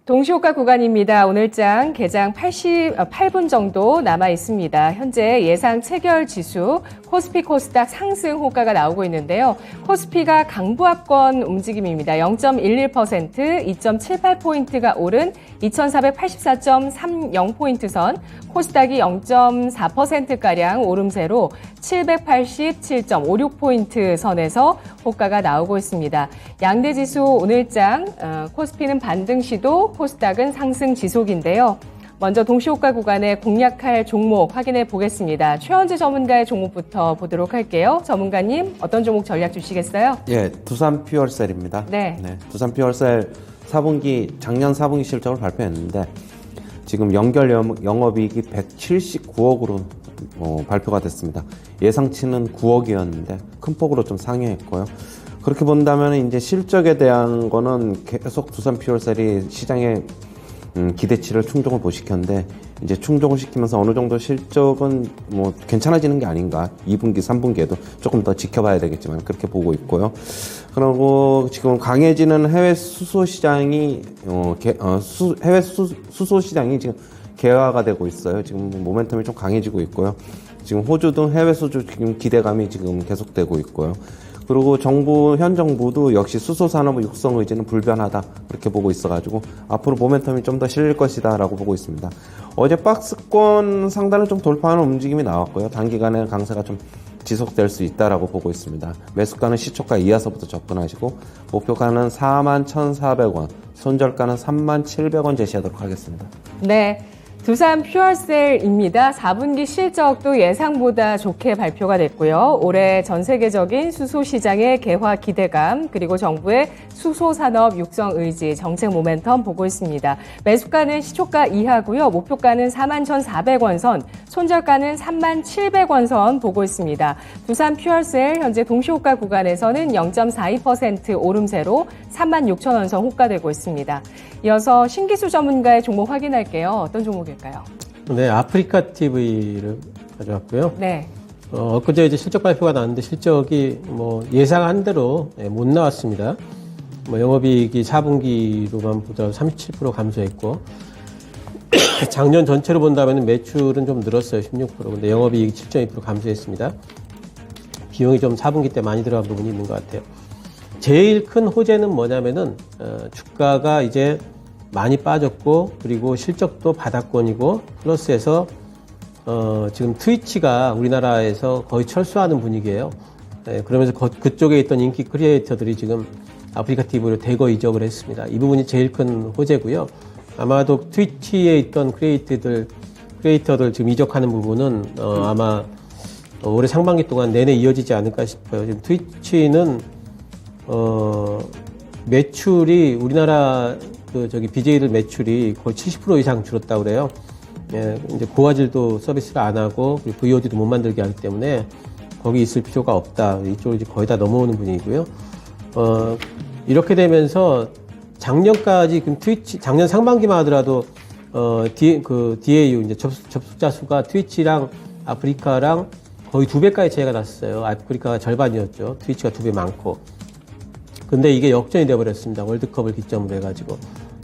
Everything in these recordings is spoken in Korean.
동시호가 구간입니다. 오늘장 개장 88분 정도 남아 있습니다. 현재 예상 체결 지수 코스피 코스닥 상승 호가가 나오고 있는데요. 코스피가 강보합권 움직임입니다. 0.11%, 2.78포인트가 오른 2484.30포인트 선, 코스닥이 0.4%가량 오름세로 787.56포인트 선에서 호가가 나오고 있습니다. 양대 지수 오늘장 코스피는 반등 시도, 코스닥은 상승 지속인데요. 먼저 동시호가 구간에 공략할 종목 확인해 보겠습니다. 최원재 전문가의 종목부터 보도록 할게요. 전문가님, 어떤 종목 전략 주시겠어요? 예, 두산 퓨얼셀입니다. 네. 두산 퓨얼셀 작년 4분기 실적을 발표했는데 지금 연결 영업이익이 179억으로 발표가 됐습니다. 예상치는 9억이었는데 큰 폭으로 좀 상회했고요. 그렇게 본다면 이제 실적에 대한 거는 계속 두산 퓨얼셀이 시장의 기대치를 충족을 못 시켰는데 이제 충족을 시키면서 어느 정도 실적은 뭐 괜찮아지는 게 아닌가. 2분기, 3분기에도 조금 더 지켜봐야 되겠지만 그렇게 보고 있고요. 그리고 지금 강해지는 해외 수소 시장이 해외 수소 시장이 지금 개화가 되고 있어요. 지금 모멘텀이 좀 강해지고 있고요. 지금 호주 등 해외 수주 지금 기대감이 지금 계속되고 있고요. 그리고 현 정부도 역시 수소산업 육성 의지는 불변하다 그렇게 보고 있어가지고 앞으로 모멘텀이 좀 더 실릴 것이다 라고 보고 있습니다. 어제 박스권 상단을 좀 돌파하는 움직임이 나왔고요. 단기간에 강세가 좀 지속될 수 있다라고 보고 있습니다. 매수가는 시초가 이하서부터 접근하시고 목표가는 41,400원, 손절가는 37,700원 제시하도록 하겠습니다. 네. 두산 퓨얼셀입니다. 4분기 실적도 예상보다 좋게 발표가 됐고요. 올해 전 세계적인 수소 시장의 개화 기대감, 그리고 정부의 수소 산업 육성 의지, 정책 모멘텀 보고 있습니다. 매수가는 시초가 이하고요. 목표가는 41,400원 선, 손절가는 37,700원 선 보고 있습니다. 두산 퓨얼셀 현재 동시호가 구간에서는 0.42% 오름세로 36,000원 선 호가되고 있습니다. 이어서 신기수 전문가의 종목 확인할게요. 어떤 종목일까요? 네, 아프리카 TV를 가져왔고요. 네. 엊그제 이제 실적 발표가 나왔는데 실적이 뭐 예상한 대로 못 나왔습니다. 영업이익이 4분기로만 보더라도 37% 감소했고, 작년 전체로 본다면 매출은 좀 늘었어요. 16%. 근데 영업이익이 7.2% 감소했습니다. 비용이 좀 4분기 때 많이 들어간 부분이 있는 것 같아요. 제일 큰 호재는 뭐냐면은 주가가 이제 많이 빠졌고, 그리고 실적도 바닥권이고, 플러스해서 지금 트위치가 우리나라에서 거의 철수하는 분위기예요. 그러면서 그쪽에 있던 인기 크리에이터들이 지금 아프리카 TV로 대거 이적을 했습니다. 이 부분이 제일 큰 호재고요. 아마도 트위치에 있던 크리에이터들 지금 이적하는 부분은 아마 올해 상반기 동안 내내 이어지지 않을까 싶어요. 지금 트위치는 매출이 우리나라 BJ들 매출이 거의 70% 이상 줄었다고 그래요. 예, 이제 고화질도 서비스를 안 하고, 그리고 VOD도 못 만들게 하기 때문에 거기 있을 필요가 없다. 이쪽으로 이제 거의 다 넘어오는 분위기고요. 이렇게 되면서 작년까지 작년 상반기만 하더라도 DAU 이제 접속자 수가 트위치랑 아프리카랑 거의 2배까지 차이가 났어요. 아프리카가 절반이었죠. 트위치가 2배 많고. 근데 이게 역전이 되어버렸습니다. 월드컵을 기점으로 해가지고.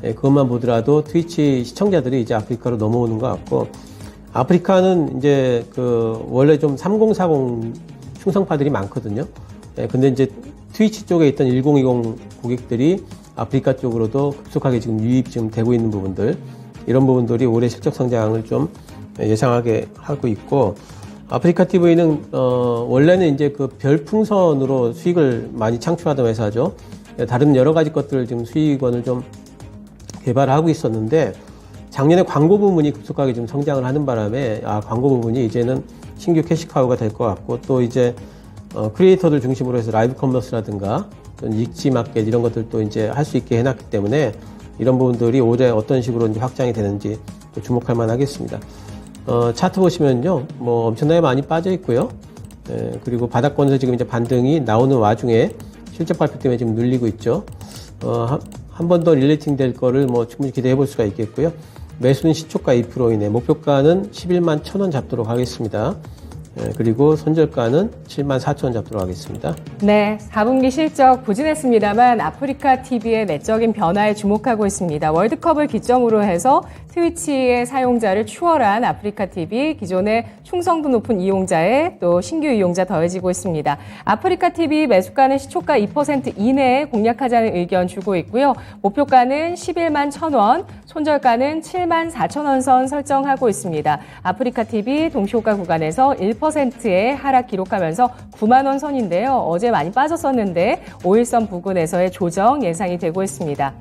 예, 그것만 보더라도 트위치 시청자들이 이제 아프리카로 넘어오는 것 같고, 아프리카는 이제 원래 좀 3040 충성파들이 많거든요. 예, 근데 이제 트위치 쪽에 있던 1020 고객들이 아프리카 쪽으로도 급속하게 지금 유입 지금 되고 있는 부분들, 이런 부분들이 올해 실적 성장을 좀 예상하게 하고 있고, 아프리카 TV는 원래는 이제 별풍선으로 수익을 많이 창출하던 회사죠. 다른 여러 가지 것들을 지금 수익원을 좀 개발하고 있었는데, 작년에 광고 부분이 급속하게 좀 성장을 하는 바람에 광고 부분이 이제는 신규 캐시카우가 될 것 같고, 또 이제 크리에이터들 중심으로 해서 라이브 커머스라든가 익지 마켓 이런 것들도 이제 할 수 있게 해놨기 때문에 이런 부분들이 올해 어떤 식으로 이제 확장이 되는지 또 주목할 만하겠습니다. 차트 보시면요, 뭐 엄청나게 많이 빠져 있고요. 그리고 바닥권에서 지금 이제 반등이 나오는 와중에 실적 발표 때문에 지금 눌리고 있죠. 한 번 더 릴레이팅 될 거를 뭐 충분히 기대해 볼 수가 있겠고요. 매수는 시초가 2% 이내, 목표가는 11만 1,000원 잡도록 하겠습니다. 그리고 손절가는 74,000원 잡도록 하겠습니다. 네, 4분기 실적 부진했습니다만 아프리카 TV의 내적인 변화에 주목하고 있습니다. 월드컵을 기점으로 해서 트위치의 사용자를 추월한 아프리카 TV, 기존의 충성도 높은 이용자에 또 신규 이용자 더해지고 있습니다. 아프리카 TV 매수가는 시초가 2% 이내에 공략하자는 의견 주고 있고요. 목표가는 11만 1,000원, 손절가는 7만 4,000원 선 설정하고 있습니다. 아프리카 TV 동시호가 구간에서 1%의 하락 기록하면서 9만 원 선인데요. 어제 많이 빠졌었는데 5일선 부근에서의 조정 예상이 되고 있습니다.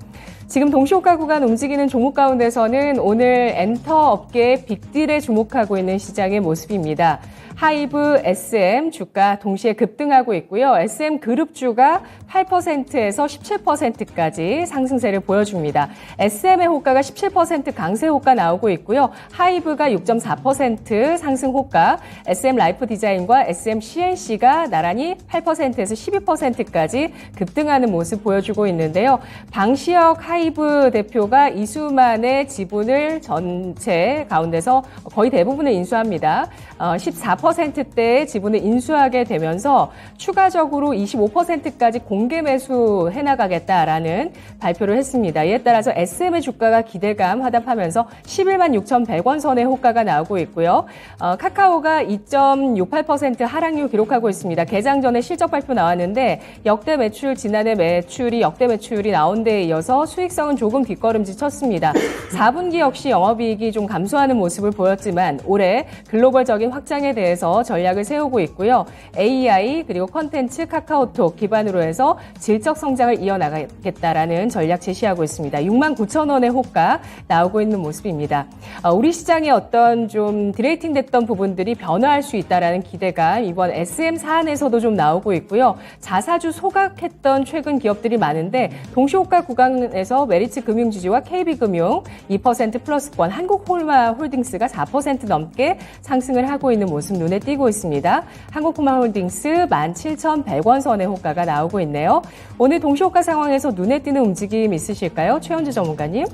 지금 동시호가 구간 움직이는 종목 가운데서는 오늘 엔터 업계의 빅딜에 주목하고 있는 시장의 모습입니다. 하이브, SM 주가 동시에 급등하고 있고요. SM 그룹주가 8%에서 17%까지 상승세를 보여줍니다. SM의 호가가 17% 강세 호가 나오고 있고요. 하이브가 6.4% 상승 호가, SM 라이프 디자인과 SM CNC가 나란히 8%에서 12%까지 급등하는 모습 보여주고 있는데요. 방시혁 하이브 대표가 이수만의 지분을 전체 가운데서 거의 대부분을 인수합니다. 14%대의 지분을 인수하게 되면서 추가적으로 25%까지 공개 매수해 나가겠다라는 발표를 했습니다. 이에 따라서 SM의 주가가 기대감 화답하면서 11만 6,100원 선의 호가가 나오고 있고요. 카카오가 2.68% 하락률 기록하고 있습니다. 개장 전에 실적 발표 나왔는데 역대 매출, 지난해 매출이 역대 매출이 나온 데에 이어서 수익성은 조금 뒷걸음질 쳤습니다. 4분기 역시 영업이익이 좀 감소하는 모습을 보였지만 올해 글로벌적인 확장에 대해서 전략을 세우고 있고요. AI 그리고 콘텐츠 카카오톡 기반으로 해서 질적 성장을 이어나가겠다라는 전략 제시하고 있습니다. 6만 9천 원의 호가 나오고 있는 모습입니다. 우리 시장의 어떤 좀 디레이팅 됐던 부분들이 변화할 수 있다라는 기대감 이번 SM 사안에서도 좀 나오고 있고요. 자사주 소각했던 최근 기업들이 많은데 동시호가 구간에서 메리츠 금융지주와 KB금융 2% 플러스권, 한국홀마 홀딩스가 4% 넘게 상승을 하고 있는 모습 눈에 띄고 있습니다. 한국홀마 홀딩스 17,100원 선의 호가가 나오고 있네요. 오늘 동시호가 상황에서 눈에 띄는 움직임 있으실까요? 최현주 전문가님.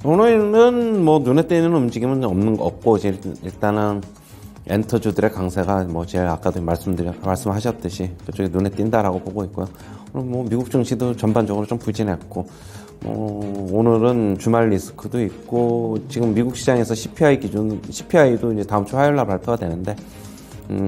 오늘은 뭐 눈에 띄는 움직임은 없고 일단은 엔터주들의 강세가 뭐 제가 아까도 말씀하셨듯이 그쪽에 눈에 띈다라고 보고 있고요. 오늘 뭐 미국 증시도 전반적으로 좀 부진했고 오늘은 주말 리스크도 있고 지금 미국 시장에서 CPI도 이제 다음 주 화요일 날 발표가 되는데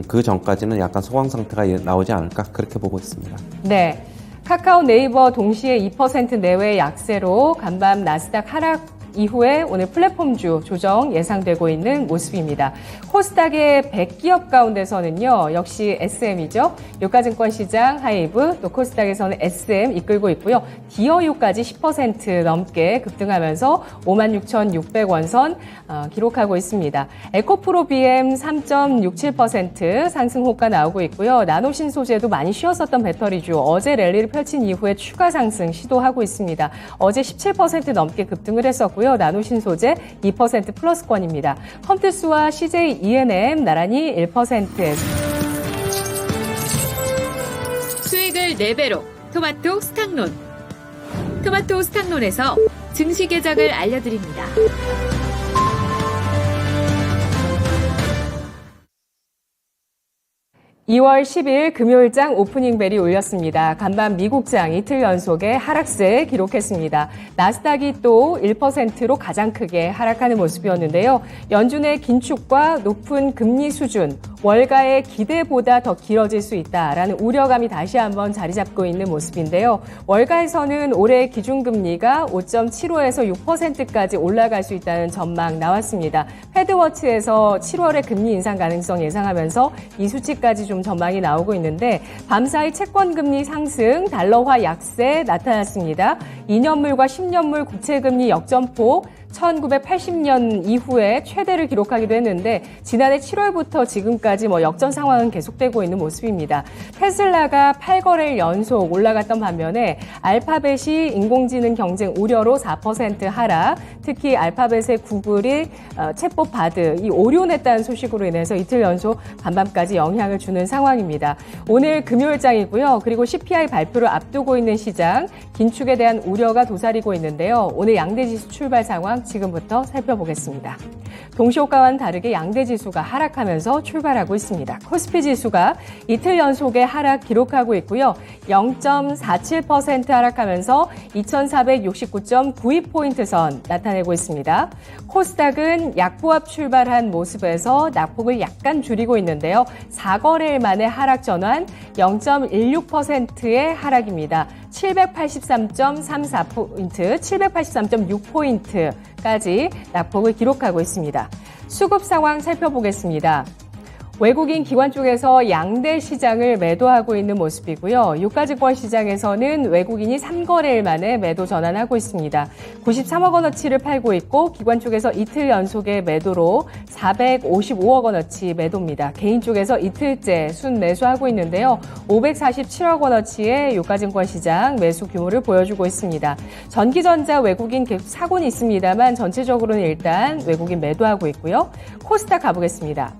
그 전까지는 약간 소강 상태가 나오지 않을까 그렇게 보고 있습니다. 네. 카카오 네이버 동시에 2% 내외 약세로 간밤 나스닥 하락 이후에 오늘 플랫폼주 조정 예상되고 있는 모습입니다. 코스닥의 100기업 가운데서는요, 역시 SM이죠. 유가증권 시장 하이브, 또 코스닥에서는 SM 이끌고 있고요. 디어유까지 10% 넘게 급등하면서 56,600원 선 기록하고 있습니다. 에코프로 BM 3.67% 상승 호가 나오고 있고요. 나노신소재도 많이 쉬었었던 배터리주 어제 랠리를 펼친 이후에 추가 상승 시도하고 있습니다. 어제 17% 넘게 급등을 했었고요. 나노신소재 2% 플러스권입니다. 컴투스와 CJ ENM 나란히 1%에서 수익을 4배로 토마토 스탁론. 토마토 스탁론에서 증시 계정을 알려드립니다. 2월 10일 금요일장 오프닝 벨이 울렸습니다. 간밤 미국장 이틀 연속의 하락세 기록했습니다. 나스닥이 또 1%로 가장 크게 하락하는 모습이었는데요. 연준의 긴축과 높은 금리 수준, 월가의 기대보다 더 길어질 수 있다라는 우려감이 다시 한번 자리 잡고 있는 모습인데요. 월가에서는 올해 기준금리가 5.75에서 6%까지 올라갈 수 있다는 전망 나왔습니다. 패드워치에서 7월에 금리 인상 가능성 예상하면서 이 수치까지 좀 전망이 나오고 있는데 밤사이 채권금리 상승, 달러화 약세 나타났습니다. 2년물과 10년물 국채금리 역전폭 1980년 이후에 최대를 기록하기도 했는데 지난해 7월부터 지금까지 역전 상황은 계속되고 있는 모습입니다. 테슬라가 8거래일 연속 올라갔던 반면에 알파벳이 인공지능 경쟁 우려로 4% 하락, 특히 알파벳의 구글이 챗봇 바드 이 오류냈다는 소식으로 인해서 이틀 연속 반밤까지 영향을 주는 상황입니다. 오늘 금요일장이고요. 그리고 CPI 발표를 앞두고 있는 시장, 긴축에 대한 우려가 도사리고 있는데요. 오늘 양대지수 출발 상황 지금부터 살펴보겠습니다. 동시효과와는 다르게 양대 지수가 하락하면서 출발하고 있습니다. 코스피 지수가 이틀 연속의 하락 기록하고 있고요. 0.47% 하락하면서 2469.92포인트 선 나타내고 있습니다. 코스닥은 약보합 출발한 모습에서 낙폭을 약간 줄이고 있는데요. 4거래일 만에 하락 전환 0.16%의 하락입니다. 783.34포인트, 783.6포인트까지 낙폭을 기록하고 있습니다. 수급 상황 살펴보겠습니다. 외국인 기관 쪽에서 양대 시장을 매도하고 있는 모습이고요. 유가증권 시장에서는 외국인이 3거래일 만에 매도 전환하고 있습니다. 93억 원어치를 팔고 있고 기관 쪽에서 이틀 연속의 매도로 455억 원어치 매도입니다. 개인 쪽에서 이틀째 순 매수하고 있는데요. 547억 원어치의 유가증권 시장 매수 규모를 보여주고 있습니다. 전기전자 외국인 계속 사고는 있습니다만 전체적으로는 일단 외국인 매도하고 있고요. 코스닥 가보겠습니다.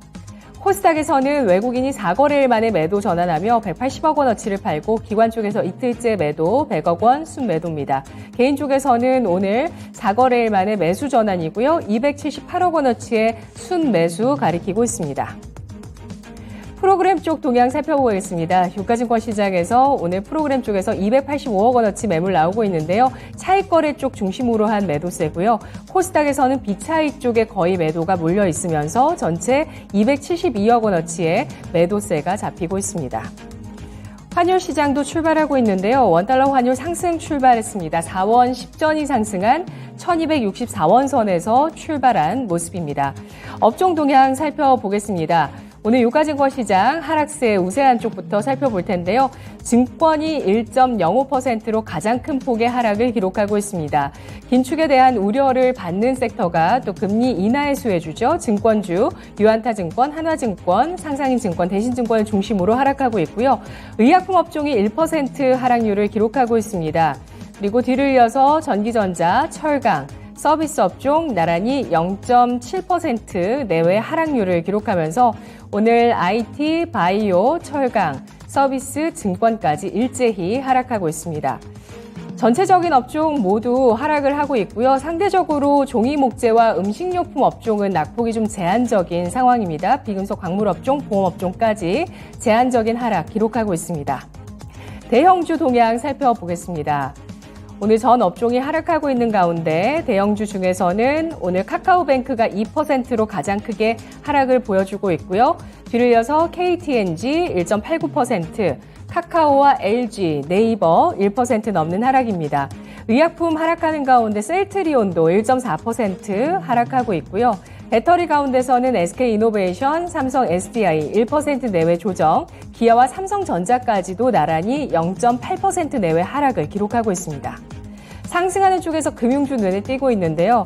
코스닥에서는 외국인이 4거래일 만에 매도 전환하며 180억 원어치를 팔고 기관 쪽에서 이틀째 매도 100억 원 순매도입니다. 개인 쪽에서는 오늘 4거래일 만에 매수 전환이고요. 278억 원어치의 순매수 가리키고 있습니다. 프로그램 쪽 동향 살펴보겠습니다. 유가증권 시장에서 오늘 프로그램 쪽에서 285억 원어치 매물 나오고 있는데요. 차익 거래 쪽 중심으로 한 매도세고요. 코스닥에서는 비차익 쪽에 거의 매도가 몰려 있으면서 전체 272억 원어치의 매도세가 잡히고 있습니다. 환율 시장도 출발하고 있는데요. 원달러 환율 상승 출발했습니다. 4원 10전이 상승한 1264원 선에서 출발한 모습입니다. 업종 동향 살펴보겠습니다. 오늘 유가증권 시장 하락세 우세한 쪽부터 살펴볼 텐데요. 증권이 1.05%로 가장 큰 폭의 하락을 기록하고 있습니다. 긴축에 대한 우려를 받는 섹터가 또 금리 인하에 수혜주죠. 증권주, 유안타증권, 한화증권, 상상인증권, 대신증권을 중심으로 하락하고 있고요. 의약품 업종이 1% 하락률을 기록하고 있습니다. 그리고 뒤를 이어서 전기전자, 철강, 서비스 업종 나란히 0.7% 내외 하락률을 기록하면서 오늘 IT, 바이오, 철강, 서비스, 증권까지 일제히 하락하고 있습니다. 전체적인 업종 모두 하락을 하고 있고요. 상대적으로 종이 목재와 음식료품 업종은 낙폭이 좀 제한적인 상황입니다. 비금속 광물 업종, 보험 업종까지 제한적인 하락 기록하고 있습니다. 대형주 동향 살펴보겠습니다. 오늘 전 업종이 하락하고 있는 가운데 대형주 중에서는 오늘 카카오뱅크가 2%로 가장 크게 하락을 보여주고 있고요. 뒤를 이어서 KTNG 1.89%, 카카오와 LG, 네이버 1% 넘는 하락입니다. 의약품 하락하는 가운데 셀트리온도 1.4% 하락하고 있고요. 배터리 가운데서는 SK이노베이션, 삼성 SDI 1% 내외 조정, 기아와 삼성전자까지도 나란히 0.8% 내외 하락을 기록하고 있습니다. 상승하는 쪽에서 금융주 눈에 띄고 있는데요.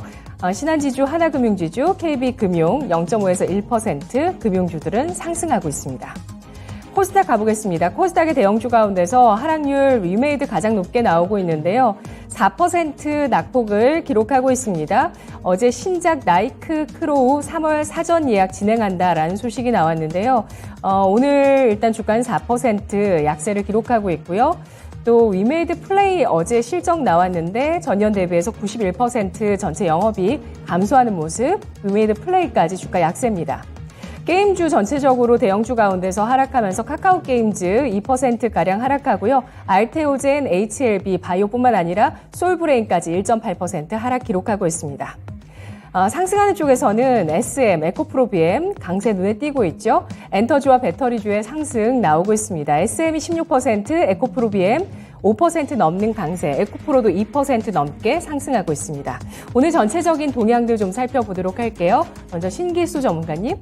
신한지주, 하나금융지주, KB금융 0.5에서 1% 금융주들은 상승하고 있습니다. 코스닥 가보겠습니다. 코스닥의 대형주 가운데서 하락률 위메이드 가장 높게 나오고 있는데요. 4% 낙폭을 기록하고 있습니다. 어제 신작 나이크 크로우 3월 사전 예약 진행한다라는 소식이 나왔는데요. 오늘 일단 주가는 4% 약세를 기록하고 있고요. 또 위메이드 플레이 어제 실적 나왔는데 전년 대비해서 91% 전체 영업이익 감소하는 모습, 위메이드 플레이까지 주가 약세입니다. 게임주 전체적으로 대형주 가운데서 하락하면서 카카오게임즈 2%가량 하락하고요. 알테오젠, HLB, 바이오뿐만 아니라 솔브레인까지 1.8% 하락 기록하고 있습니다. 상승하는 쪽에서는 SM, 에코프로비엠 강세 눈에 띄고 있죠. 엔터주와 배터리주의 상승 나오고 있습니다. SM이 16%, 에코프로비엠 5% 넘는 강세, 에코프로도 2% 넘게 상승하고 있습니다. 오늘 전체적인 동향들 좀 살펴보도록 할게요. 먼저 신기수 전문가님.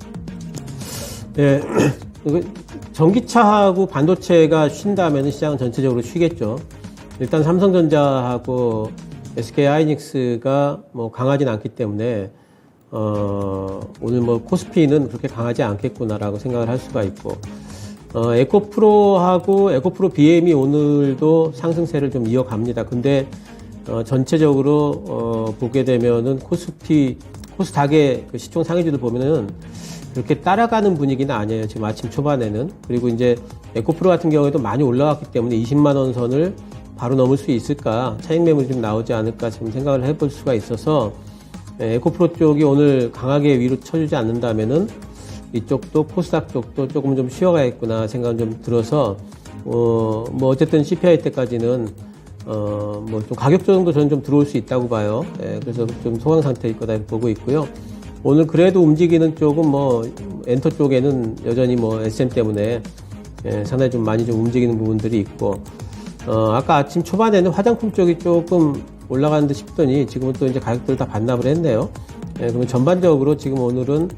네, 전기차하고 반도체가 쉰다면 시장은 전체적으로 쉬겠죠. 일단 삼성전자하고 SK하이닉스가 강하진 않기 때문에 오늘 코스피는 그렇게 강하지 않겠구나라고 생각을 할 수가 있고, 에코프로하고 에코프로 BM이 오늘도 상승세를 좀 이어갑니다. 근데 전체적으로 보게 되면은 코스닥의 그 시총 상위주들 보면은 그렇게 따라가는 분위기는 아니에요. 지금 아침 초반에는. 그리고 이제 에코프로 같은 경우에도 많이 올라왔기 때문에 20만 원 선을 바로 넘을 수 있을까, 차익 매물이 좀 나오지 않을까 지금 생각을 해볼 수가 있어서 에코프로 쪽이 오늘 강하게 위로 쳐주지 않는다면은 이쪽도 코스닥 쪽도 조금 좀 쉬어가겠구나 생각은 좀 들어서 뭐 어쨌든 CPI 때까지는 뭐 좀 가격 조정도 저는 좀 들어올 수 있다고 봐요. 그래서 좀 소강 상태일 거다 보고 있고요. 오늘 그래도 움직이는 쪽은 뭐 엔터 쪽에는 여전히 뭐 SM 때문에 상당히 좀 많이 좀 움직이는 부분들이 있고 아까 아침 초반에는 화장품 쪽이 조금 올라가는 듯 싶더니 지금은 또 이제 가격들을 다 반납을 했네요. 그러면 전반적으로 지금 오늘은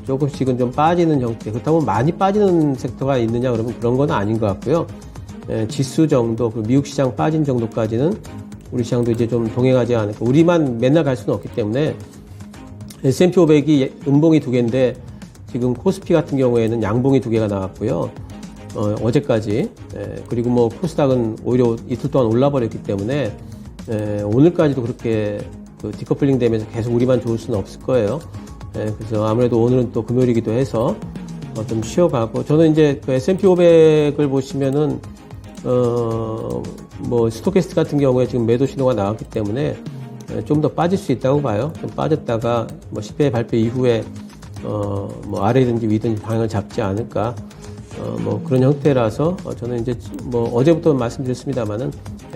조금씩은 좀 빠지는 형태. 그렇다면 많이 빠지는 섹터가 있느냐 그러면 그런 건 아닌 것 같고요. 지수 정도, 그리고 미국 시장 빠진 정도까지는 우리 시장도 이제 좀 동행하지 않을까. 우리만 맨날 갈 수는 없기 때문에 S&P 500이 음봉이 2개인데 지금 코스피 같은 경우에는 양봉이 2개가 나왔고요. 어제까지. 그리고 뭐 코스닥은 오히려 이틀 동안 올라버렸기 때문에 오늘까지도 그렇게 그 디커플링 되면서 계속 우리만 좋을 수는 없을 거예요. 그래서 아무래도 오늘은 또 금요일이기도 해서 좀 쉬어가고 저는 이제 그 S&P 500을 보시면은 뭐 스토캐스트 같은 경우에 지금 매도 신호가 나왔기 때문에 좀 더 빠질 수 있다고 봐요. 좀 빠졌다가 뭐 CPI 발표 이후에 뭐 아래든지 위든지 방향을 잡지 않을까. 뭐 그런 형태라서 저는 이제 뭐 어제부터 말씀드렸습니다만은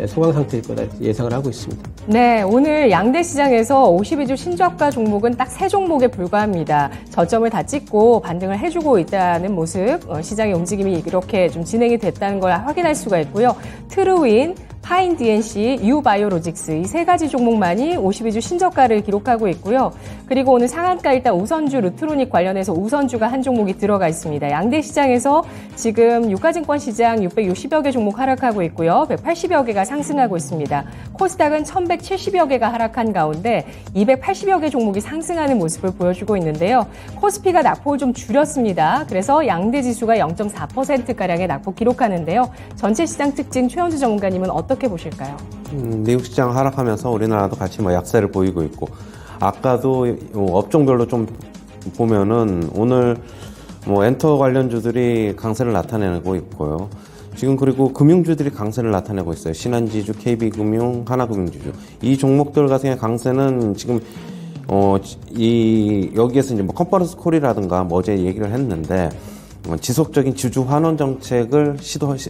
소강 상태일 거다 예상을 하고 있습니다. 네, 오늘 양대 시장에서 52주 신저가 종목은 딱 3종목에 불과합니다. 저점을 다 찍고 반등을 해주고 있다는 모습, 시장의 움직임이 이렇게 좀 진행이 됐다는 걸 확인할 수가 있고요. 트루윈, 파인 DNC, 유바이오로직스 이 3가지 종목만이 52주 신저가를 기록하고 있고요. 그리고 오늘 상한가 일단 우선주 루트로닉 관련해서 우선주가 한 종목이 들어가 있습니다. 양대 시장에서 지금 유가증권 시장 660여 개 종목 하락하고 있고요. 180여 개가 상승하고 있습니다. 코스닥은 1170여 개가 하락한 가운데 280여 개 종목이 상승하는 모습을 보여주고 있는데요. 코스피가 낙폭을 좀 줄였습니다. 그래서 양대 지수가 0.4%가량의 낙폭 기록하는데요. 전체 시장 특징 최현주 전문가님은 어떻게 보실까요? 미국 시장 하락하면서 우리나라도 같이 뭐 약세를 보이고 있고 아까도 업종별로 좀 보면은 오늘 뭐 엔터 관련주들이 강세를 나타내고 있고요. 지금 그리고 금융주들이 강세를 나타내고 있어요. 신한지주, KB금융, 하나금융지주. 이 종목들 같은 강세는 지금 여기에서 이제 뭐 컨퍼런스 콜이라든가 뭐 어제 얘기를 했는데 지속적인 주주 환원 정책을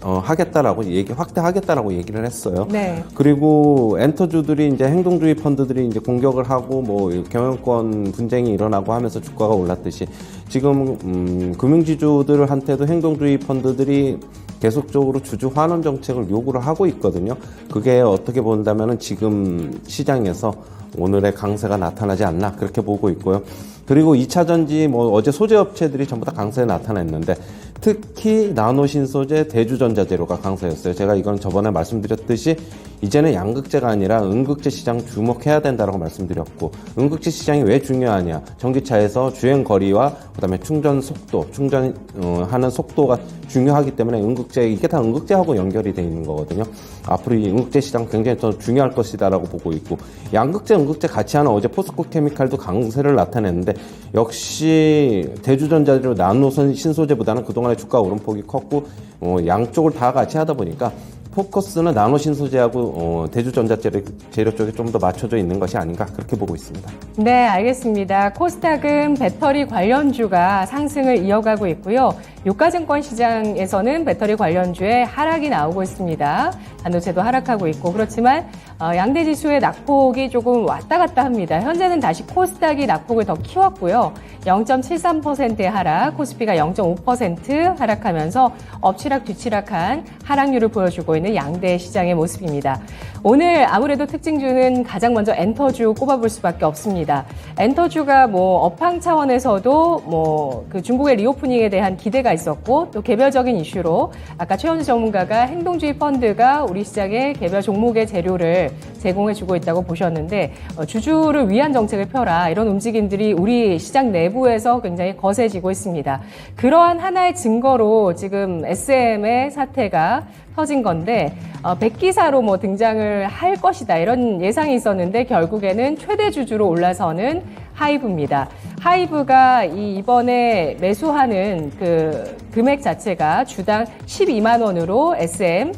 하겠다라고 확대하겠다라고 얘기를 했어요. 네. 그리고 엔터주들이 이제 행동주의 펀드들이 이제 공격을 하고 뭐 경영권 분쟁이 일어나고 하면서 주가가 올랐듯이 지금 금융지주들한테도 행동주의 펀드들이 계속적으로 주주 환원 정책을 요구를 하고 있거든요. 그게 어떻게 본다면은 지금 시장에서 오늘의 강세가 나타나지 않나 그렇게 보고 있고요. 그리고 2차전지 뭐 어제 소재업체들이 전부 다 강세에 나타났는데 특히 나노신소재, 대주전자재료가 강세였어요. 제가 이건 저번에 말씀드렸듯이 이제는 양극재가 아니라 음극재 시장 주목해야 된다라고 말씀드렸고 음극재 시장이 왜 중요하냐. 전기차에서 주행 거리와 그다음에 충전 속도, 충전하는 속도가 중요하기 때문에 이게 다 음극재하고 연결이 돼 있는 거거든요. 앞으로 이 음극재 시장 굉장히 더 중요할 것이다라고 보고 있고 양극재, 음극재 같이 하는 어제 포스코 케미칼도 강세를 나타냈는데 역시 대주전자재료 나노선 신소재보다는 그동안의 주가 오름폭이 컸고 양쪽을 다 같이 하다 보니까 포커스는 나노신소재하고 대주전자재료 쪽에 좀 더 맞춰져 있는 것이 아닌가 그렇게 보고 있습니다. 네, 알겠습니다. 코스닥은 배터리 관련주가 상승을 이어가고 있고요. 유가증권 시장에서는 배터리 관련주에 하락이 나오고 있습니다. 반도체도 하락하고 있고 그렇지만 양대 지수의 낙폭이 조금 왔다 갔다 합니다. 현재는 다시 코스닥이 낙폭을 더 키웠고요. 0.73%의 하락, 코스피가 0.5% 하락하면서 엎치락 뒤치락한 하락률을 보여주고 있는 양대 시장의 모습입니다. 오늘 아무래도 특징주는 가장 먼저 엔터주 꼽아볼 수밖에 없습니다. 엔터주가 뭐 업황 차원에서도 뭐 그 중국의 리오프닝에 대한 기대가 있었고 또 개별적인 이슈로 아까 최현주 전문가가 행동주의 펀드가 우리 시장에 개별 종목의 재료를 제공해주고 있다고 보셨는데 주주를 위한 정책을 펴라 이런 움직임들이 우리 시장 내부에서 굉장히 거세지고 있습니다. 그러한 하나의 증거로 지금 SM의 사태가 터진 건데 백기사로 뭐 등장을 할 것이다 이런 예상이 있었는데 결국에는 최대 주주로 올라서는 하이브입니다. 하이브가 이번에 매수하는 그 금액 자체가 주당 12만 원으로 SM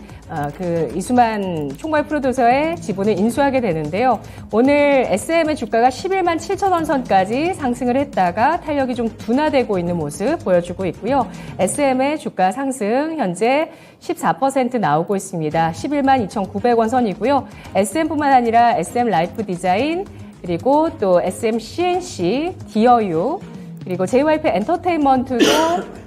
이수만 총괄 프로듀서의 지분을 인수하게 되는데요. 오늘 SM의 주가가 11만 7천 원 선까지 상승을 했다가 탄력이 좀 둔화되고 있는 모습 보여주고 있고요. SM의 주가 상승 현재 14% 나오고 있습니다. 11만 2,900원 선이고요. SM뿐만 아니라 SM 라이프 디자인, 그리고 또 SM CNC, 디어유, 그리고 JYP 엔터테인먼트도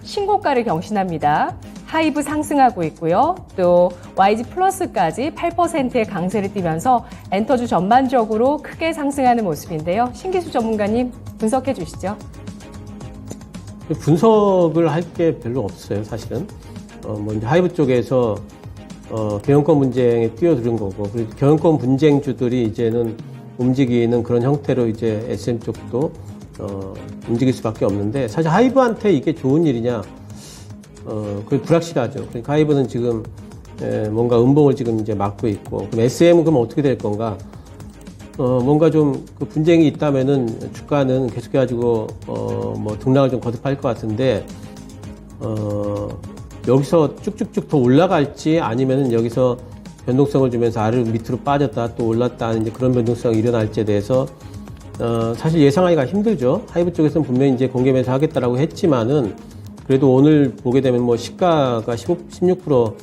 신고가를 경신합니다. 하이브 상승하고 있고요. 또 YG 플러스까지 8%의 강세를 띠면서 엔터주 전반적으로 크게 상승하는 모습인데요. 신기수 전문가님 분석해 주시죠. 분석을 할 게 별로 없어요, 사실은. 이제 하이브 쪽에서 경영권 분쟁에 뛰어드는 거고, 그리고 경영권 분쟁주들이 이제는 움직이는 그런 형태로 이제 SM 쪽도 움직일 수밖에 없는데, 사실 하이브한테 이게 좋은 일이냐? 그 불확실하죠. 그러니까 하이브는 지금 뭔가 음봉을 지금 이제 막고 있고, 그럼 SM은 그럼 어떻게 될 건가? 뭔가 좀 그 분쟁이 있다면은 주가는 계속해가지고 뭐 등락을 좀 거듭할 것 같은데, 여기서 쭉쭉쭉 더 올라갈지 아니면은 여기서 변동성을 주면서 아래로 밑으로 빠졌다 또 올랐다 하는 이제 그런 변동성이 일어날지에 대해서 사실 예상하기가 힘들죠. 하이브 쪽에서는 분명히 이제 공개 매수 하겠다라고 했지만은, 그래도 오늘 보게 되면 뭐 시가가 16%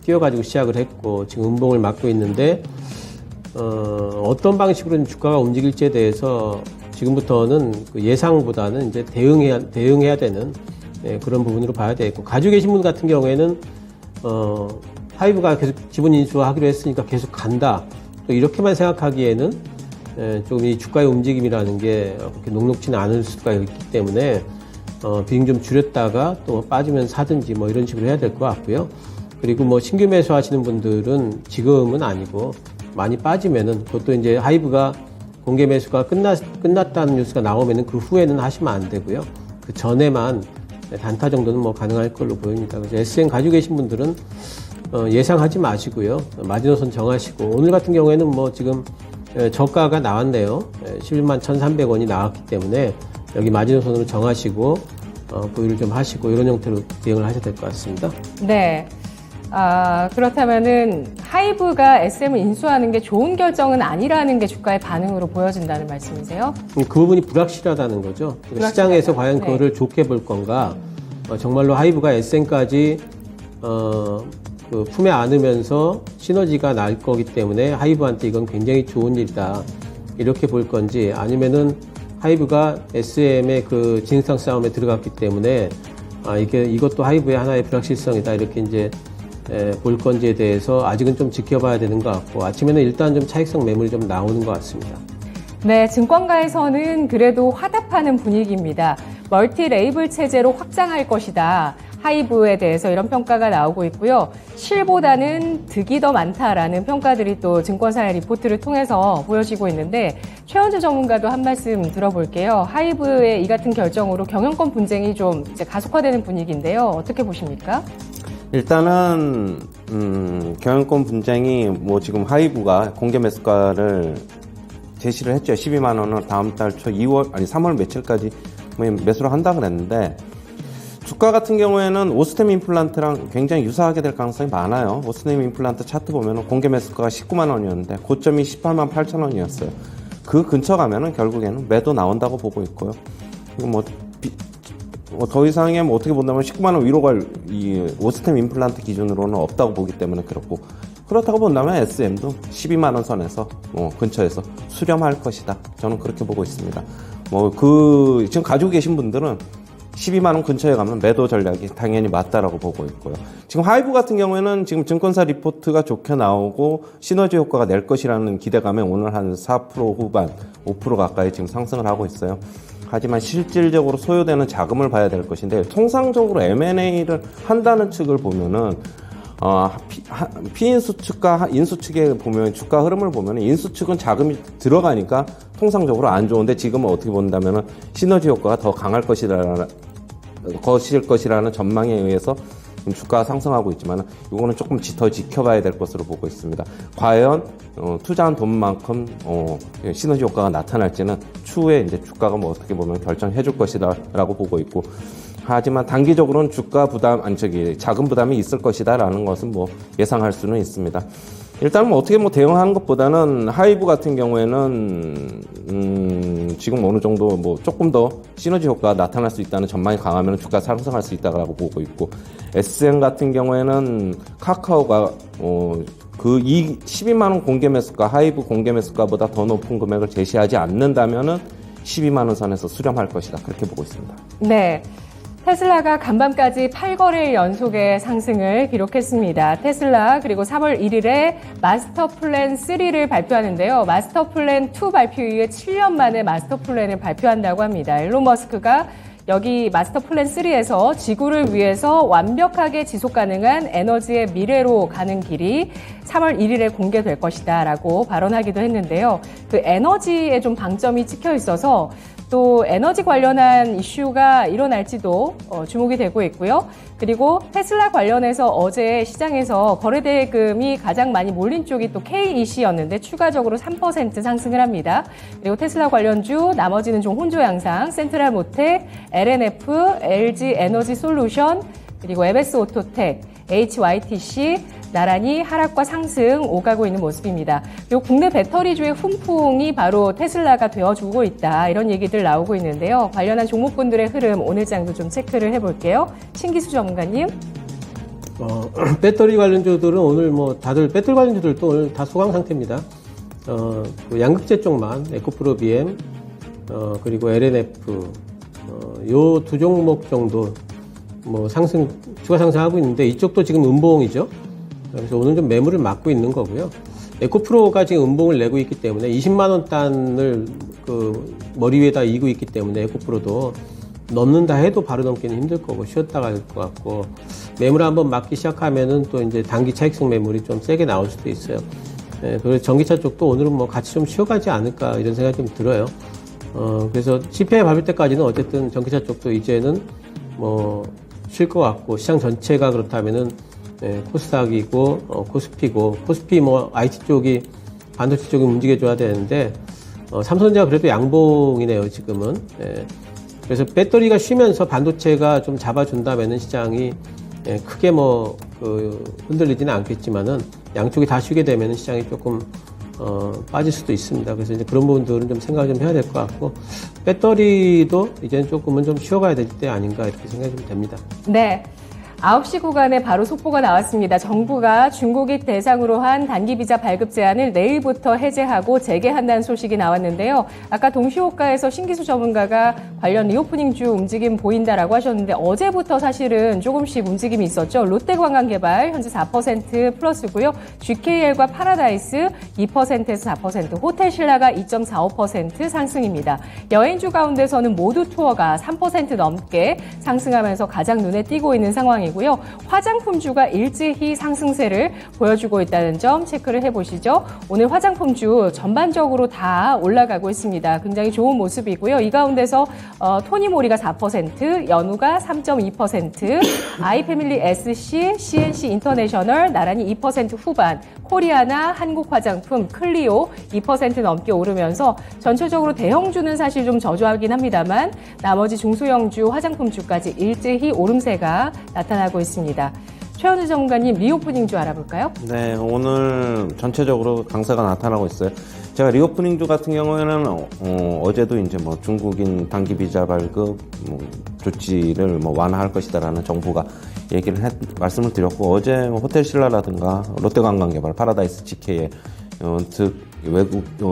뛰어가지고 시작을 했고 지금 음봉을 막고 있는데, 어떤 방식으로 주가가 움직일지에 대해서 지금부터는 그 예상보다는 이제 대응해야 되는 그런 부분으로 봐야 되겠고, 가지고 계신 분 같은 경우에는 하이브가 계속 지분 인수하기로 했으니까 계속 간다, 또 이렇게만 생각하기에는 조금 이 주가의 움직임이라는 게 그렇게 녹록지는 않을 수가 있기 때문에 비중 좀 줄였다가 또 빠지면 사든지 뭐 이런 식으로 해야 될 것 같고요. 그리고 뭐 신규 매수 하시는 분들은 지금은 아니고 많이 빠지면은, 그것도 이제 하이브가 공개 매수가 끝났다는 뉴스가 나오면은 그 후에는 하시면 안 되고요. 그 전에만 단타 정도는 뭐 가능할 걸로 보입니다. 그래서 SM 가지고 계신 분들은 예상하지 마시고요. 마지노선 정하시고, 오늘 같은 경우에는 뭐 지금 저가가 나왔네요. 11만 1,300원이 나왔기 때문에 여기 마지노선으로 정하시고 보유를 좀 하시고 이런 형태로 대응을 하셔야 될 것 같습니다. 네. 그렇다면은 하이브가 SM을 인수하는 게 좋은 결정은 아니라는 게 주가의 반응으로 보여진다는 말씀이세요? 그 부분이 불확실하다는 거죠. 그러니까 시장에서 과연 그거를 좋게 볼 건가, 정말로 하이브가 SM까지 그 품에 안으면서 시너지가 날 거기 때문에 하이브한테 이건 굉장히 좋은 일이다, 이렇게 볼 건지, 아니면은 하이브가 SM의 그 진흙탕 싸움에 들어갔기 때문에 이것도 하이브의 하나의 불확실성이다, 이렇게 이제 볼 건지에 대해서 아직은 좀 지켜봐야 되는 것 같고, 아침에는 일단 좀 차익성 매물이 좀 나오는 것 같습니다. 네, 증권가에서는 그래도 화답하는 분위기입니다. 멀티 레이블 체제로 확장할 것이다. 하이브에 대해서 이런 평가가 나오고 있고요. 실보다는 득이 더 많다라는 평가들이 또 증권사의 리포트를 통해서 보여지고 있는데, 최원주 전문가도 한 말씀 들어볼게요. 하이브의 이 같은 결정으로 경영권 분쟁이 좀 이제 가속화되는 분위기인데요. 어떻게 보십니까? 일단은 경영권 분쟁이 뭐 지금 하이브가 공개 매수가를 제시를 했죠. 12만 원을 다음 달 초 3월 며칠까지 매수를 한다 그랬는데, 주가 같은 경우에는 오스템 임플란트랑 굉장히 유사하게 될 가능성이 많아요. 오스템 임플란트 차트 보면은 공개 매수가가 19만 원이었는데 고점이 18만 8천 원이었어요. 그 근처 가면은 결국에는 매도 나온다고 보고 있고요. 이거 더 이상의 뭐 어떻게 본다면 19만 원 위로 갈 이 오스템 임플란트 기준으로는 없다고 보기 때문에 그렇고, 그렇다고 본다면 SM도 12만 원 선에서 근처에서 수렴할 것이다. 저는 그렇게 보고 있습니다. 지금 가지고 계신 분들은 12만 원 근처에 가면 매도 전략이 당연히 맞다라고 보고 있고요. 지금 하이브 같은 경우에는 지금 증권사 리포트가 좋게 나오고 시너지 효과가 낼 것이라는 기대감에 오늘 한 4% 후반, 5% 가까이 지금 상승을 하고 있어요. 하지만 실질적으로 소요되는 자금을 봐야 될 것인데, 통상적으로 M&A를 한다는 측을 보면은 피인수 측과 인수 측에 보면 주가 흐름을 보면 인수 측은 자금이 들어가니까 통상적으로 안 좋은데, 지금은 어떻게 본다면은 시너지 효과가 더 강할 것이라는 전망에 의해서 주가가 상승하고 있지만, 이거는 조금 더 지켜봐야 될 것으로 보고 있습니다. 과연 투자한 돈만큼 시너지 효과가 나타날지는 추후에 이제 주가가 뭐 어떻게 보면 결정해 줄 것이다라고 보고 있고, 하지만 단기적으로는 주가 부담, 자금 부담이 있을 것이다라는 것은 뭐 예상할 수는 있습니다. 일단 뭐 어떻게 뭐 대응하는 것보다는 하이브 같은 경우에는 지금 어느 정도 뭐 조금 더 시너지 효과가 나타날 수 있다는 전망이 강하면 주가 상승할 수 있다고 보고 있고, SM 같은 경우에는 카카오가 그 12만 원 공개 매수가, 하이브 공개 매수가보다 더 높은 금액을 제시하지 않는다면은 12만 원 선에서 수렴할 것이다, 그렇게 보고 있습니다. 네. 테슬라가 간밤까지 8거래일 연속의 상승을 기록했습니다. 테슬라 그리고 3월 1일에 마스터 플랜 3를 발표하는데요. 마스터 플랜 2 발표 이후에 7년 만에 마스터 플랜을 발표한다고 합니다. 일론 머스크가 여기 마스터 플랜 3에서 지구를 위해서 완벽하게 지속 가능한 에너지의 미래로 가는 길이 3월 1일에 공개될 것이다 라고 발언하기도 했는데요. 그 에너지에 좀 방점이 찍혀 있어서 또 에너지 관련한 이슈가 일어날지도 주목이 되고 있고요. 그리고 테슬라 관련해서 어제 시장에서 거래대금이 가장 많이 몰린 쪽이 또 KEC였는데 추가적으로 3% 상승을 합니다. 그리고 테슬라 관련주 나머지는 좀 혼조 양상, 센트럴모텍, LNF, LG 에너지 솔루션, 그리고 에베스 오토텍, HYTC 나란히 하락과 상승 오가고 있는 모습입니다. 그리고 국내 배터리주의 훈풍이 바로 테슬라가 되어주고 있다, 이런 얘기들 나오고 있는데요. 관련한 종목군들의 흐름 오늘 장도 좀 체크를 해볼게요. 신기수 전문가님. 배터리 관련주들은 오늘 뭐 다들 배터리 관련주들도 오늘 다 소강 상태입니다. 그 양극재 쪽만 에코프로 BM 그리고 LNF 요 두 종목 정도 뭐 추가 상승하고 있는데, 이쪽도 지금 음봉이죠. 그래서 오늘 좀 매물을 막고 있는 거고요. 에코프로가 지금 음봉을 내고 있기 때문에 20만 원 단을 그 머리 위에다 이고 있기 때문에 에코프로도 넘는다 해도 바로 넘기는 힘들 거고 쉬었다가 할 것 같고, 매물 한번 막기 시작하면은 또 이제 단기 차익성 매물이 좀 세게 나올 수도 있어요. 그래서 전기차 쪽도 오늘은 뭐 같이 좀 쉬어가지 않을까 이런 생각이 좀 들어요. 그래서 CPI 발표 때까지는 어쨌든 전기차 쪽도 이제는 뭐 쉴 것 같고, 시장 전체가 그렇다면은 코스닥이고 코스피고, 코스피 뭐 IT 쪽이 반도체 쪽이 움직여줘야 되는데 삼성전자가 그래도 양봉이네요 지금은. 그래서 배터리가 쉬면서 반도체가 좀 잡아준다면은 시장이 크게 뭐 흔들리지는 않겠지만은 양쪽이 다 쉬게 되면은 시장이 조금 빠질 수도 있습니다. 그래서 이제 그런 부분들은 좀 생각을 좀 해야 될 것 같고, 배터리도 이제는 조금은 좀 쉬어가야 될 때 아닌가 이렇게 생각이 좀 됩니다. 네. 9시 구간에 바로 속보가 나왔습니다. 정부가 중국입 대상으로 한 단기비자 발급 제한을 내일부터 해제하고 재개한다는 소식이 나왔는데요. 아까 동시호가에서 신기수 전문가가 관련 리오프닝주 움직임 보인다라고 하셨는데, 어제부터 사실은 조금씩 움직임이 있었죠. 롯데관광개발 현재 4% 플러스고요. GKL과 파라다이스 2%에서 4%, 호텔신라가 2.45% 상승입니다. 여행주 가운데서는 모두 투어가 3% 넘게 상승하면서 가장 눈에 띄고 있는 상황입니다. 고요. 화장품주가 일제히 상승세를 보여주고 있다는 점 체크를 해보시죠. 오늘 화장품주 전반적으로 다 올라가고 있습니다. 굉장히 좋은 모습이고요. 이 가운데서 토니모리가 4%, 연우가 3.2%, 아이패밀리 SC, CNC 인터내셔널 나란히 2% 후반, 코리아나 한국화장품, 클리오 2% 넘게 오르면서 전체적으로 대형주는 사실 좀 저조하긴 합니다만 나머지 중소형주, 화장품주까지 일제히 오름세가 나타나고 있습니다. 최현우 전문가님, 리오프닝주 알아볼까요? 네, 오늘 전체적으로 강세가 나타나고 있어요. 제가 리오프닝주 같은 경우에는 어제도 이제 뭐 중국인 단기 비자 발급 조치를 완화할 것이다라는 정부가 말씀을 드렸고, 어제 호텔신라라든가 롯데관광개발, 파라다이스 GK에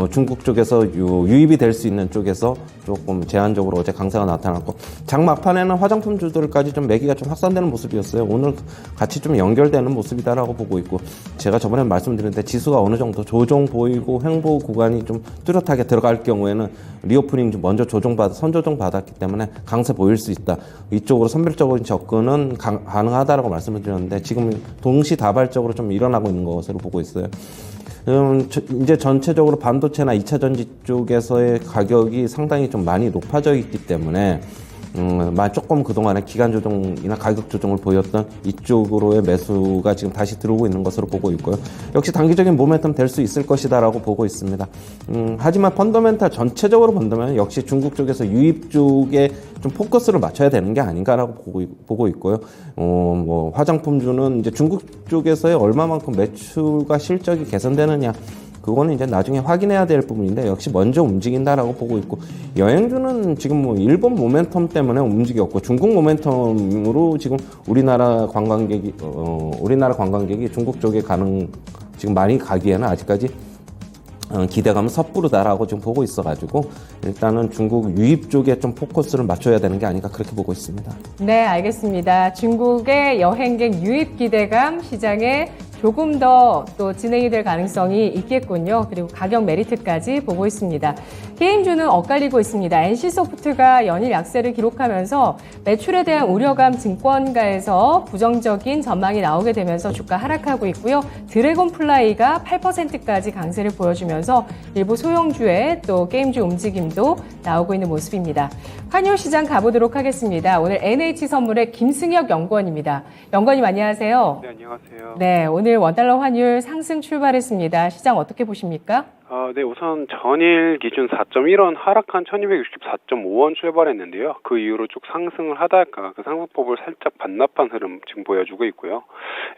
중국 쪽에서 유입이 될 수 있는 쪽에서 조금 제한적으로 어제 강세가 나타났고, 장 막판에는 화장품주들까지 좀 매기가 좀 확산되는 모습이었어요. 오늘 같이 좀 연결되는 모습이다라고 보고 있고, 제가 저번에 말씀드렸는데 지수가 어느 정도 조정 보이고 횡보 구간이 좀 뚜렷하게 들어갈 경우에는 리오프닝 좀 먼저 선조정 받았기 때문에 강세 보일 수 있다. 이쪽으로 선별적인 접근은 가능하다라고 말씀을 드렸는데 지금 동시다발적으로 좀 일어나고 있는 것으로 보고 있어요. 이제 전체적으로 반도체나 2차 전지 쪽에서의 가격이 상당히 좀 많이 높아져 있기 때문에 조금 그동안에 기간 조정이나 가격 조정을 보였던 이쪽으로의 매수가 지금 다시 들어오고 있는 것으로 보고 있고요. 역시 단기적인 모멘텀 될 수 있을 것이다라고 보고 있습니다. 하지만 펀더멘탈 전체적으로 본다면 역시 중국 쪽에서 유입 쪽에 좀 포커스를 맞춰야 되는 게 아닌가라고 보고 있고요. 뭐 화장품주는 이제 중국 쪽에서의 얼마만큼 매출과 실적이 개선되느냐, 그거는 이제 나중에 확인해야 될 부분인데 역시 먼저 움직인다라고 보고 있고, 여행주는 지금 뭐 일본 모멘텀 때문에 움직였고 중국 모멘텀으로 지금 우리나라 관광객이 중국 쪽에 지금 많이 가기에는 아직까지 기대감은 섣부르다라고 지금 보고 있어가지고 일단은 중국 유입 쪽에 좀 포커스를 맞춰야 되는 게 아닌가 그렇게 보고 있습니다. 네, 알겠습니다. 중국의 여행객 유입 기대감 시장에 조금 더 또 진행이 될 가능성이 있겠군요. 그리고 가격 메리트까지 보고 있습니다. 게임주는 엇갈리고 있습니다. NC소프트가 연일 약세를 기록하면서 매출에 대한 우려감 증권가에서 부정적인 전망이 나오게 되면서 주가 하락하고 있고요. 드래곤플라이가 8%까지 강세를 보여주면서 일부 소형주의 또 게임주 움직임도 나오고 있는 모습입니다. 환율 시장 가보도록 하겠습니다. 오늘 NH선물의 김승혁 연구원입니다. 연구원님 안녕하세요. 네, 안녕하세요. 네, 오늘 원달러 환율 상승 출발했습니다. 시장 어떻게 보십니까? 네, 우선 전일 기준 4.1원 하락한 1264.5원 출발했는데요. 그 이후로 쭉 상승을 하다가 그 상승폭을 살짝 반납한 흐름 지금 보여주고 있고요.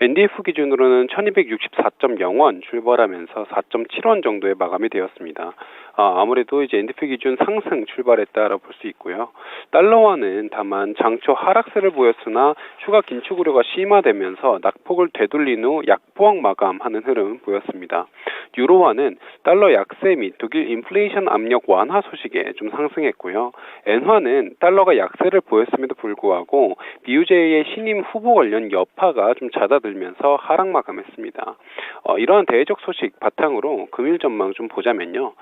NDF 기준으로는 1264.0원 출발하면서 4.7원 정도의 마감이 되었습니다. 아무래도 이제 NDF 기준 상승 출발했다라고 볼 수 있고요. 달러화는 다만 장초 하락세를 보였으나 추가 긴축 우려가 심화되면서 낙폭을 되돌린 후 약보합 마감하는 흐름 보였습니다. 유로화는 달러 약세 및 독일 인플레이션 압력 완화 소식에 좀 상승했고요. 엔화는 달러가 약세를 보였음에도 불구하고 BOJ의 신임 후보 관련 여파가 좀 잦아들면서 하락 마감했습니다. 이러한 대외적 소식 바탕으로 금일 전망 좀 보자면요.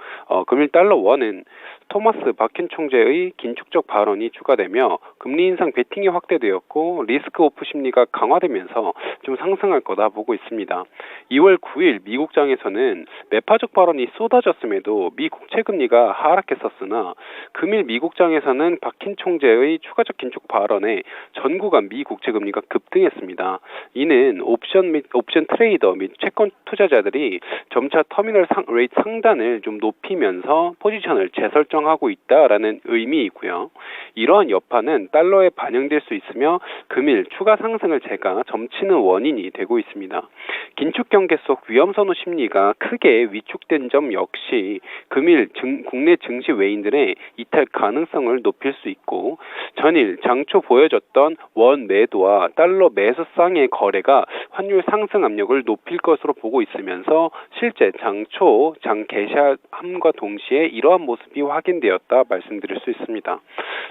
금일 달러 원은 토마스 바켄 총재의 긴축적 발언이 추가되며 금리 인상 베팅이 확대되었고 리스크 오프 심리가 강화되면서 좀 상승할 거다 보고 있습니다. 2월 9일 미국장에서는 매파적 발언이 쏟아졌음에도 미 국채 금리가 하락했었으나 금일 미국장에서는 바켄 총재의 추가적 긴축 발언에 전 구간 미 국채 금리가 급등했습니다. 이는 옵션 트레이더 및 채권 투자자들이 점차 터미널 레이트 상단을 좀 높이면서 포지션을 재설정하고 있다라는 의미이고요. 이러한 여파는 달러에 반영될 수 있으며 금일 추가 상승을 점치는 원인이 되고 있습니다. 긴축 경계 속 위험 선호 심리가 크게 위축된 점 역시 금일 국내 증시 외인들의 이탈 가능성을 높일 수 있고, 전일 장초 보여졌던 원 매도와 달러 매수쌍의 거래가 환율 상승 압력을 높일 것으로 보고 있으면서 실제 장초 장 개시함과 동시에 이러한 모습이 확인되었다 말씀드릴 수 있습니다.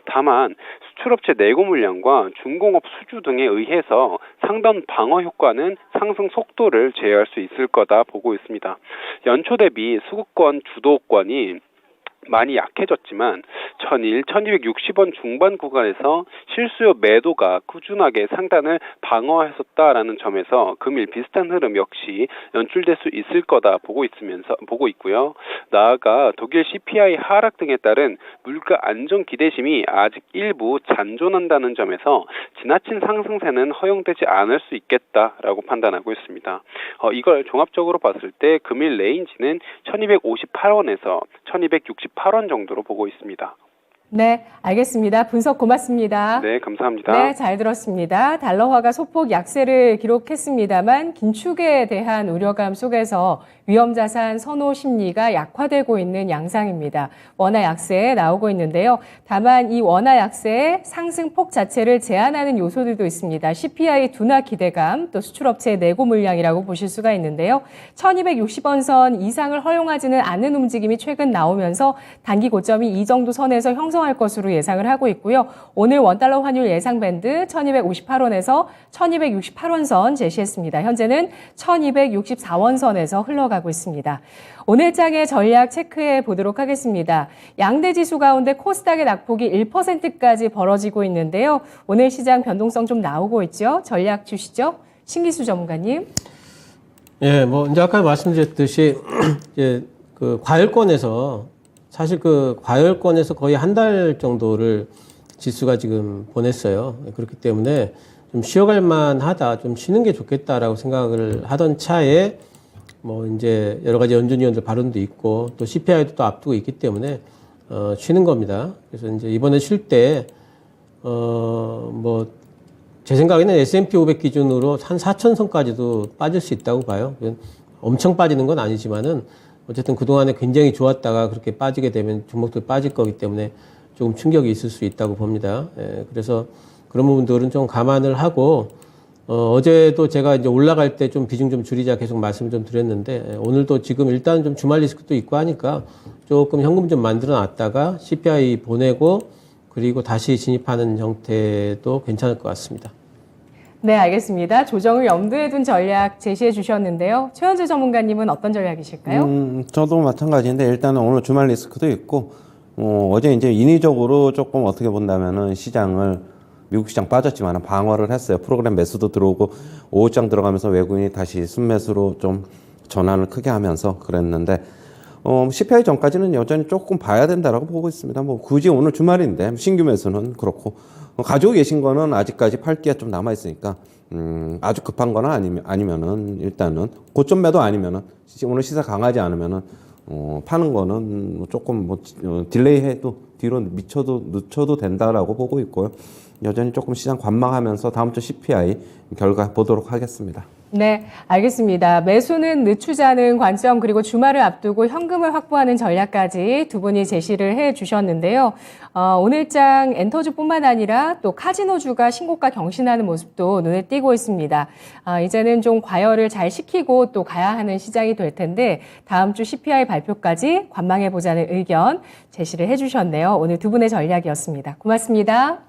다만 수출업체 내고 물량과 중공업 수주 등에 의해서 상단 방어 효과는 상승 속도를 제어할 수 있을 거다 보고 있습니다. 연초 대비 수급권 주도권이 많이 약해졌지만 1260원 중반 구간에서 실수요 매도가 꾸준하게 상단을 방어했었다라는 점에서 금일 비슷한 흐름 역시 연출될 수 있을 거다 보고 있고요. 나아가 독일 CPI 하락 등에 따른 물가 안정 기대심이 아직 일부 잔존한다는 점에서 지나친 상승세는 허용되지 않을 수 있겠다라고 판단하고 있습니다. 이걸 종합적으로 봤을 때 금일 레인지는 1258원에서 1268원 정도로 보고 있습니다. 네, 알겠습니다. 분석 고맙습니다. 네, 감사합니다. 네, 잘 들었습니다. 달러화가 소폭 약세를 기록했습니다만 긴축에 대한 우려감 속에서 위험자산 선호 심리가 약화되고 있는 양상입니다. 원화 약세에 나오고 있는데요. 다만 이 원화 약세의 상승폭 자체를 제한하는 요소들도 있습니다. CPI 둔화 기대감, 또 수출업체의 내고 물량이라고 보실 수가 있는데요. 1260원 선 이상을 허용하지는 않는 움직임이 최근 나오면서 단기 고점이 이 정도 선에서 형성할 것으로 예상을 하고 있고요. 오늘 원달러 환율 예상 밴드 1258원에서 1268원 선 제시했습니다. 현재는 1264원 선에서 흘러가고 있습니다. 오늘 장의 전략 체크해 보도록 하겠습니다. 양대 지수 가운데 코스닥의 낙폭이 1%까지 벌어지고 있는데요. 오늘 시장 변동성 좀 나오고 있죠. 전략 주시죠. 신기수 전문가님. 예, 이제 아까 말씀드렸듯이 이제 그 과열권에서 사실 그 과열권에서 거의 한 달 정도를 지수가 지금 보냈어요. 그렇기 때문에 좀 쉬어갈 만하다, 좀 쉬는 게 좋겠다라고 생각을 하던 차에 뭐 이제 여러 가지 연준위원들 발언도 있고 또 CPI도 또 앞두고 있기 때문에 쉬는 겁니다. 그래서 이제 이번에 쉴 때 뭐 제 생각에는 S&P 500 기준으로 한 4,000선까지도 빠질 수 있다고 봐요. 엄청 빠지는 건 아니지만은 어쨌든 그동안에 굉장히 좋았다가 그렇게 빠지게 되면 종목들 빠질 거기 때문에 조금 충격이 있을 수 있다고 봅니다. 예, 그래서 그런 부분들은 좀 감안을 하고 어제도 제가 이제 올라갈 때 좀 비중 좀 줄이자 계속 말씀을 좀 드렸는데 예, 오늘도 지금 일단 좀 주말 리스크도 있고 하니까 조금 현금 좀 만들어 놨다가 CPI 보내고 그리고 다시 진입하는 형태도 괜찮을 것 같습니다. 네, 알겠습니다. 조정을 염두에 둔 전략 제시해 주셨는데요. 최현재 전문가님은 어떤 전략이실까요? 저도 마찬가지인데 일단은 오늘 주말 리스크도 있고 어제 이제 인위적으로 조금 어떻게 본다면은 시장을 미국 시장 빠졌지만 방어를 했어요. 프로그램 매수도 들어오고 오후장 들어가면서 외국인이 다시 순매수로 좀 전환을 크게 하면서 그랬는데 CPI 전까지는 여전히 조금 봐야 된다라고 보고 있습니다. 뭐 굳이 오늘 주말인데 신규 매수는 그렇고 가지고 계신 거는 아직까지 팔기가 좀 남아 있으니까 아주 급한 거나 아니면은 일단은 고점 매도 아니면은 오늘 시세 강하지 않으면은 파는 거는 조금 뭐 딜레이해도 뒤로 늦춰도 된다라고 보고 있고요. 여전히 조금 시장 관망하면서 다음 주 CPI 결과 보도록 하겠습니다. 네, 알겠습니다. 매수는 늦추자는 관점 그리고 주말을 앞두고 현금을 확보하는 전략까지 두 분이 제시를 해 주셨는데요. 오늘장 엔터주뿐만 아니라 또 카지노주가 신고가 경신하는 모습도 눈에 띄고 있습니다. 이제는 좀 과열을 잘 시키고 또 가야 하는 시장이 될 텐데 다음 주 CPI 발표까지 관망해 보자는 의견 제시를 해 주셨네요. 오늘 두 분의 전략이었습니다. 고맙습니다.